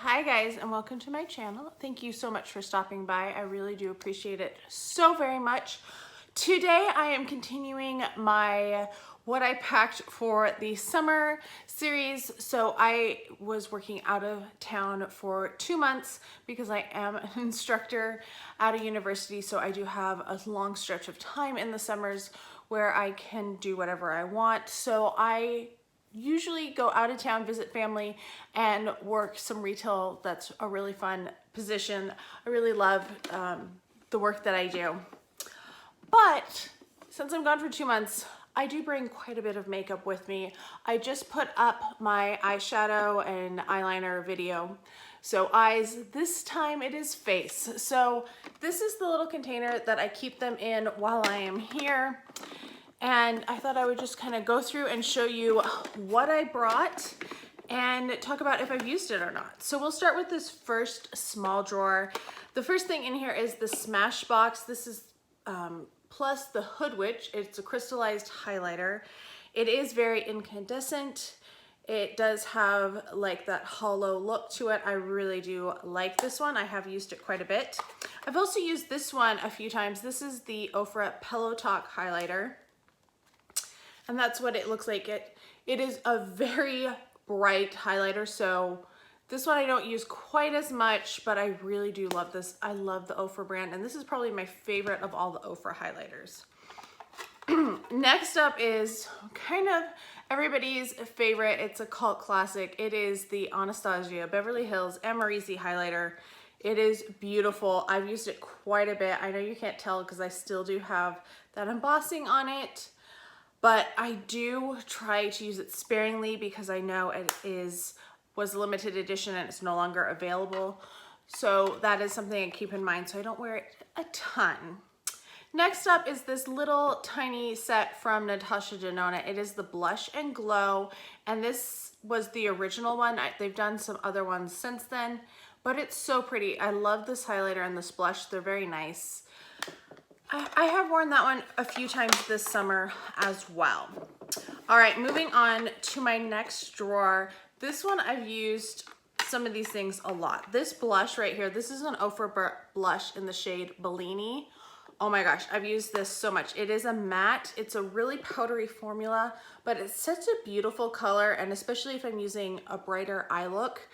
Hi guys, and welcome to my channel. Thank you so much for stopping by. I really do appreciate it so very much. Today I am continuing my what I packed for the summer series. So I was working out of town for 2 months because I am an instructor at a university. So I do have a long stretch of time in the summers where I can do whatever I want. So I usually go out of town, visit family, and work some retail. That's a really fun position. I really love the work that I do. But since I'm gone for 2 months, I do bring quite a bit of makeup with me. I just put up my eyeshadow and eyeliner video. So eyes, this time it is face. So this is the little container that I keep them in while I am here. And I thought I would just kind of go through and show you what I brought and talk about if I've used it or not. So we'll start with this first small drawer. The first thing in here is the Smashbox. This is plus the Hood Witch. It's a crystallized highlighter. It is very incandescent. It does have like that hollow look to it. I really do like this one. I have used it quite a bit. I've also used this one a few times. This is the Ofra Pillow Talk highlighter. And that's what it looks like. It is a very bright highlighter, so this one I don't use quite as much, but I really do love this. I love the Ofra brand, and this is probably my favorite of all the Ofra highlighters. Next up is kind of everybody's favorite. It's a cult classic. It is the Anastasia Beverly Hills Amorisi highlighter. It is beautiful. I've used it quite a bit. I know you can't tell because I still do have that embossing on it. But I do try to use it sparingly because I know it was a limited edition and it's no longer available. So that is something I keep in mind, so I don't wear it a ton. Next up is this little tiny set from Natasha Denona. It is the Blush and Glow, and this was the original one. They've done some other ones since then, but it's so pretty. I love this highlighter and this blush. They're very nice. I have worn that one a few times this summer as well. All right, moving on to my next drawer. This one I've used some of these things a lot. This blush right here, this is an Ofra blush in the shade Bellini. Oh my gosh, I've used this so much. It is a matte, it's a really powdery formula, but it's such a beautiful color, and especially if I'm using a brighter eye look,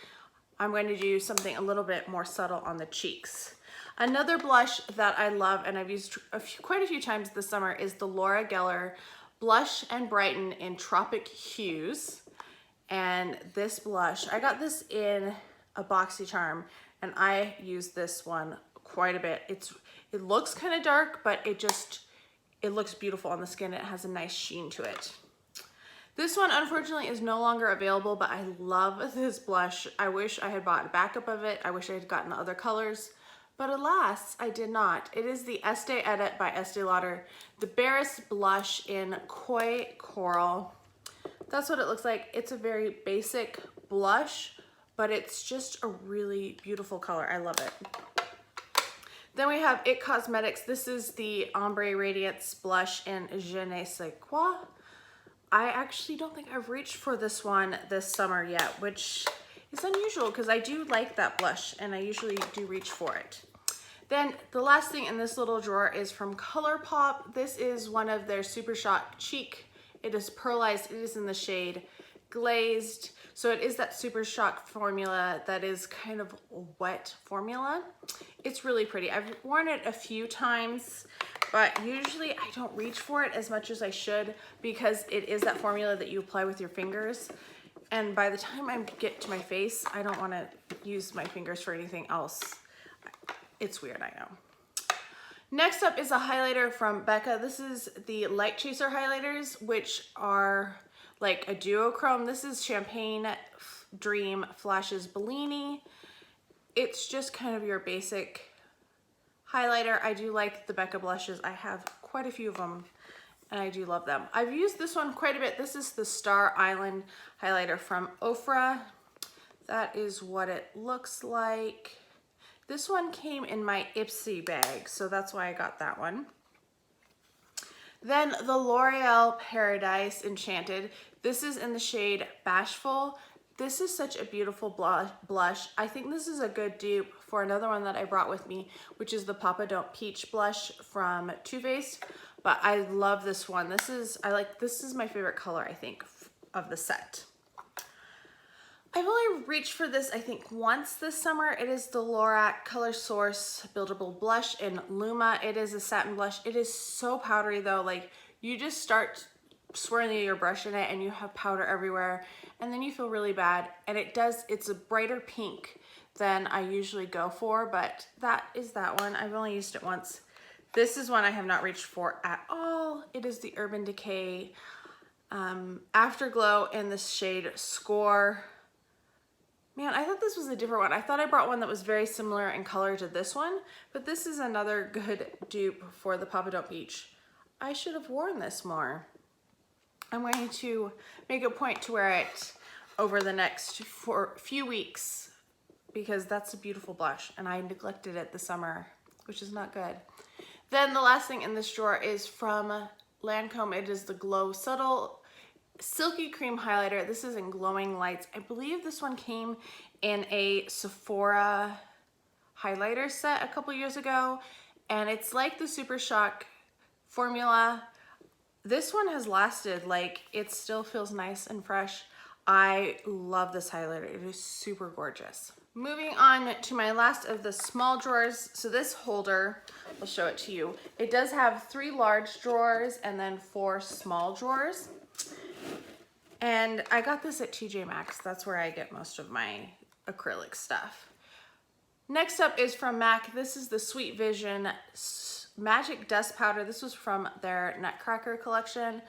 I'm going to do something a little bit more subtle on the cheeks. Another blush that I love and I've used quite a few times this summer is the Laura Geller Blush and Brighten in Tropic Hues. And this blush, I got this in a BoxyCharm and I use this one quite a bit. It looks kind of dark, but it looks beautiful on the skin. It has a nice sheen to it. This one unfortunately is no longer available, but I love this blush. I wish I had bought a backup of it. I wish I had gotten the other colors. But alas, I did not. It is the Estee Edit by Estee Lauder, the Barris Blush in Koi Coral. That's what it looks like. It's a very basic blush, but it's just a really beautiful color. I love it. Then we have IT Cosmetics. This is the Ombre Radiance Blush in Je ne sais quoi. I actually don't think I've reached for this one this summer yet, which it's unusual because I do like that blush and I usually do reach for it. Then the last thing in this little drawer is from ColourPop. This is one of their Super Shock Cheek. It is pearlized. It is in the shade Glazed. So it is that Super Shock formula that is kind of a wet formula. It's really pretty. I've worn it a few times, but usually I don't reach for it as much as I should because it is that formula that you apply with your fingers. And by the time I get to my face, I don't want to use my fingers for anything else. It's weird, I know. Next up is a highlighter from Becca. This is the Light Chaser highlighters, which are like a duochrome. This is Champagne Dream Flashes Bellini. It's just kind of your basic highlighter. I do like the Becca blushes. I have quite a few of them and I do love them. I've used this one quite a bit. This is the Star Island highlighter from Ofra. That is what it looks like. This one came in my Ipsy bag, so that's why I got that one. Then the L'Oreal Paradise Enchanted. This is in the shade Bashful. This is such a beautiful blush. I think this is a good dupe for another one that I brought with me, which is the Papa Don't Peach blush from Too Faced. But I love this one. This is my favorite color, I think, of the set. I've only reached for this, I think, once this summer. It is the Lorac Color Source Buildable Blush in Luma. It is a satin blush. It is so powdery though. Like, you just start swirling your brush in it and you have powder everywhere, and then you feel really bad. And it's a brighter pink than I usually go for, but that is that one. I've only used it once. This is one I have not reached for at all. It is the Urban Decay Afterglow in the shade Score. Man, I thought this was a different one. I thought I brought one that was very similar in color to this one, but this is another good dupe for the Papa Don't Peach. I should have worn this more. I'm going to make a point to wear it over the next few weeks because that's a beautiful blush and I neglected it this summer, which is not good. Then the last thing in this drawer is from Lancome. It is the Glow Subtle Silky Cream Highlighter. This is in Glowing Lights. I believe this one came in a Sephora highlighter set a couple years ago, and it's like the Super Shock formula. This one has lasted, like, it still feels nice and fresh. I love this highlighter. It is super gorgeous. Moving on to my last of the small drawers. So this holder, I'll show it to you. It does have 3 large drawers and then 4 small drawers. And I got this at TJ Maxx. That's where I get most of my acrylic stuff. Next up is from MAC. This is the Sweet Vision Magic Dust Powder. This was from their Nutcracker collection.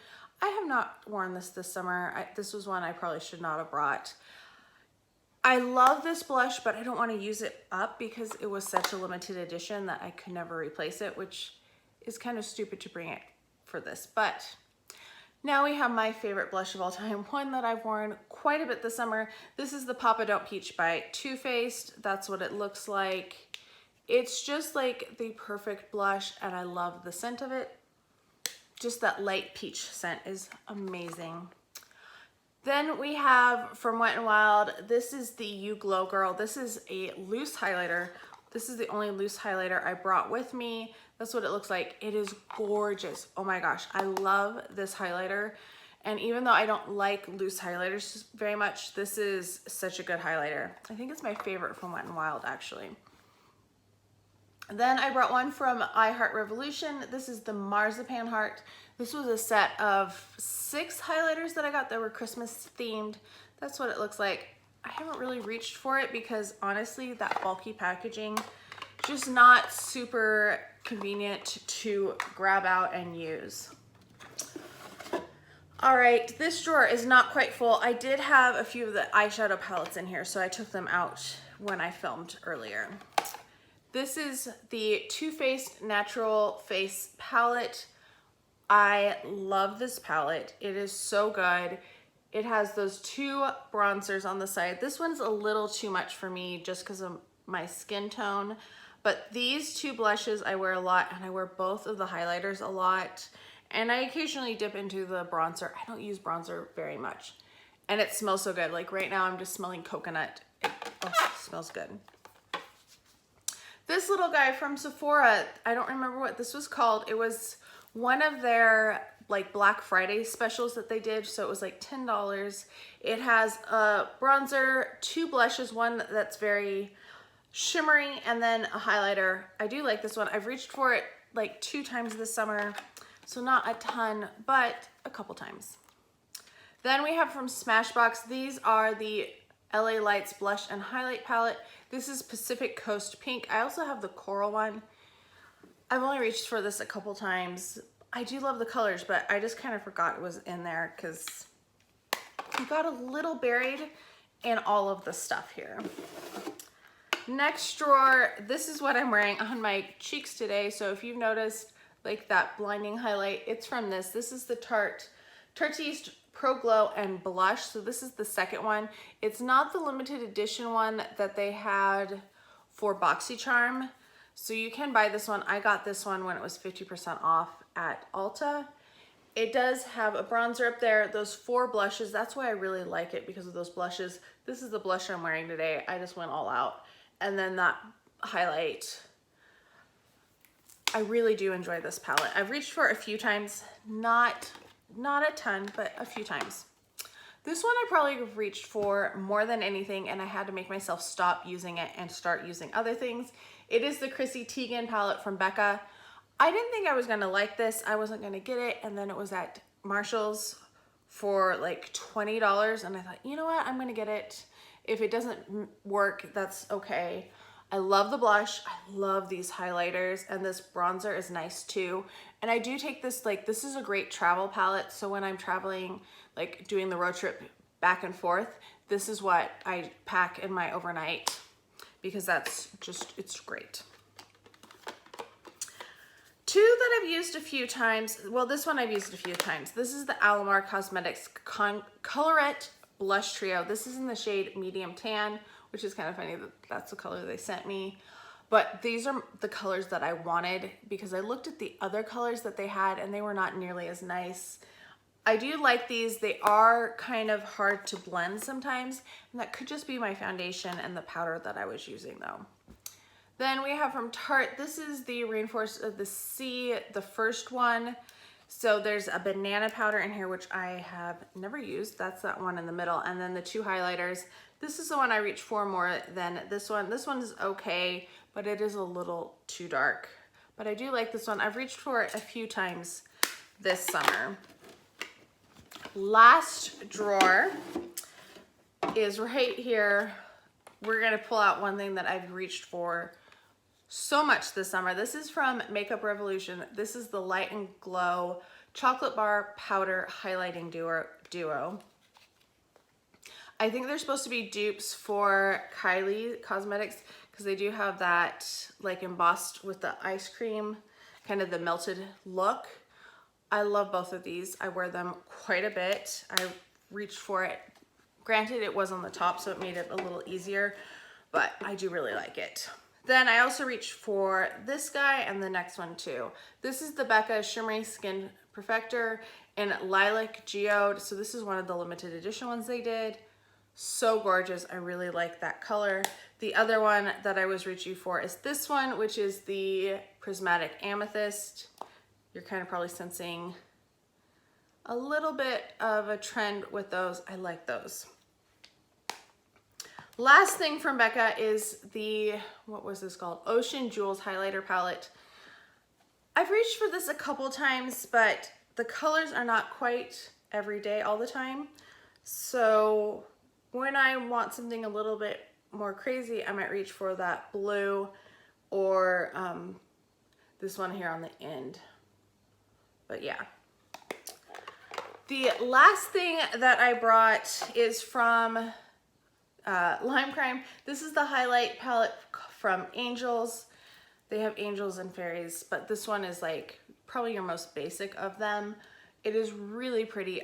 I have not worn this summer. This was one I probably should not have brought. I love this blush, but I don't want to use it up because it was such a limited edition that I could never replace it, which is kind of stupid to bring it for this. But now we have my favorite blush of all time, one that I've worn quite a bit this summer. This is the Papa Don't Peach by Too Faced. That's what it looks like. It's just like the perfect blush and I love the scent of it. Just that light peach scent is amazing. Then we have from Wet n Wild, this is the You Glow Girl. This is a loose highlighter. This is the only loose highlighter I brought with me. That's what it looks like. It is gorgeous. Oh my gosh, I love this highlighter. And even though I don't like loose highlighters very much, this is such a good highlighter. I think it's my favorite from Wet n Wild, actually. Then I brought one from I Heart Revolution. This is the Marzipan Heart. This was a set of 6 highlighters that I got that were Christmas themed. That's what it looks like. I haven't really reached for it because honestly, that bulky packaging, just not super convenient to grab out and use. All right, this drawer is not quite full. I did have a few of the eyeshadow palettes in here, so I took them out when I filmed earlier. This is the Too Faced Natural Face Palette. I love this palette. It is so good. It has those 2 bronzers on the side. This one's a little too much for me just because of my skin tone. But these 2 blushes I wear a lot, and I wear both of the highlighters a lot. And I occasionally dip into the bronzer. I don't use bronzer very much. And it smells so good. Like right now I'm just smelling coconut. It smells good. This little guy from Sephora, I don't remember what this was called. It was one of their like Black Friday specials that they did, so it was like $10. It has a bronzer, 2 blushes, one that's very shimmery, and then a highlighter. I do like this one. I've reached for it like 2 times this summer, so not a ton, but a couple times. Then we have from Smashbox, these are the LA Lights Blush and Highlight Palette. This is Pacific Coast Pink. I also have the coral one. I've only reached for this a couple times. I do love the colors, but I just kind of forgot it was in there because you got a little buried in all of the stuff here. Next drawer, this is what I'm wearing on my cheeks today. So if you've noticed like that blinding highlight, it's from this. This is the Tarteist Pro Glow and Blush. So this is the second one. It's not the limited edition one that they had for BoxyCharm. So you can buy this one. I got this one when it was 50% off at Ulta. It does have a bronzer up there, those 4 blushes. That's why I really like it, because of those blushes. This is the blush I'm wearing today. I just went all out. And then that highlight. I really do enjoy this palette. I've reached for it a few times, not a ton, but a few times. This one I probably have reached for more than anything, and I had to make myself stop using it and start using other things. It is the Chrissy Teigen palette from Becca. I didn't think I was gonna like this. I wasn't gonna get it, and then it was at Marshall's for like $20, and I thought, you know what, I'm gonna get it. If it doesn't work, that's okay. I love the blush. I love these highlighters, and this bronzer is nice too. And I do take this, like, this is a great travel palette. So when I'm traveling, like doing the road trip back and forth, this is what I pack in my overnight, because that's just, it's great. 2 that I've used a few times. Well, this one I've used a few times. This is the Alamar Cosmetics Colorette Blush Trio. This is in the shade Medium Tan, which is kind of funny that that's the color they sent me. But these are the colors that I wanted, because I looked at the other colors that they had and they were not nearly as nice. I do like these. They are kind of hard to blend sometimes, and that could just be my foundation and the powder that I was using though. Then we have from Tarte, this is the Reinforced of the Sea, the first one. So there's a banana powder in here, which I have never used. That's that one in the middle. And then the 2 highlighters. This is the one I reach for more than this one. This one is okay, but it is a little too dark. But I do like this one. I've reached for it a few times this summer. Last drawer is right here. We're gonna pull out one thing that I've reached for so much this summer. This is from Makeup Revolution. This is the Light and Glow Chocolate Bar Powder Highlighting Duo. I think they're supposed to be dupes for Kylie Cosmetics, because they do have that like embossed with the ice cream, kind of the melted look. I love both of these. I wear them quite a bit. I reached for it. Granted, it was on the top, so it made it a little easier, but I do really like it. Then I also reached for this guy and the next one too. This is the Becca Shimmery Skin Perfector in Lilac Geode. So this is one of the limited edition ones they did. So gorgeous. I really like that color. The other one that I was reaching for is this one, which is the Prismatic Amethyst. You're kind of probably sensing a little bit of a trend with those. I like those. Last thing from Becca is the, what was this called? Ocean Jewels Highlighter Palette. I've reached for this a couple times, but the colors are not quite every day all the time. So when I want something a little bit more crazy, I might reach for that blue or this one here on the end. But yeah. The last thing that I brought is from Lime Crime. This is the highlight palette from Angels. They have Angels and Fairies, but this one is like probably your most basic of them. It is really pretty.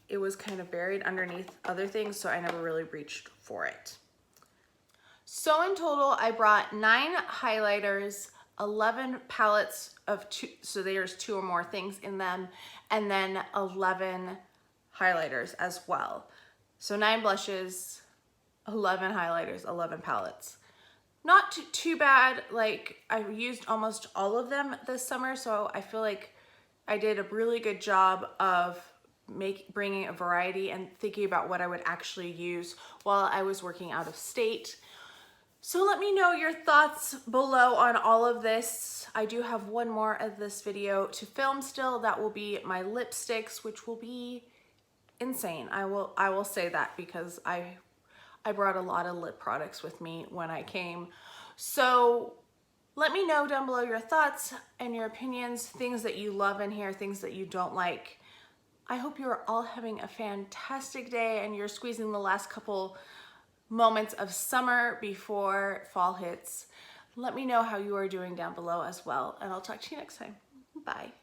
It was kind of buried underneath other things, so I never really reached for it. So in total, I brought 9 highlighters, 11 palettes of 2, so there's 2 or more things in them, and then 11 highlighters as well. So 9 blushes, 11 highlighters, 11 palettes. Not too bad. Like, I used almost all of them this summer, so I feel like I did a really good job of bringing a variety and thinking about what I would actually use while I was working out of state. So let me know your thoughts below on all of this. I do have one more of this video to film still. That will be my lipsticks, which will be insane. I will say that, because I brought a lot of lip products with me when I came. So let me know down below your thoughts and your opinions, things that you love in here, things that you don't like. I hope you're all having a fantastic day and you're squeezing the last couple moments of summer before fall hits. Let me know how you are doing down below as well, and I'll talk to you next time. Bye.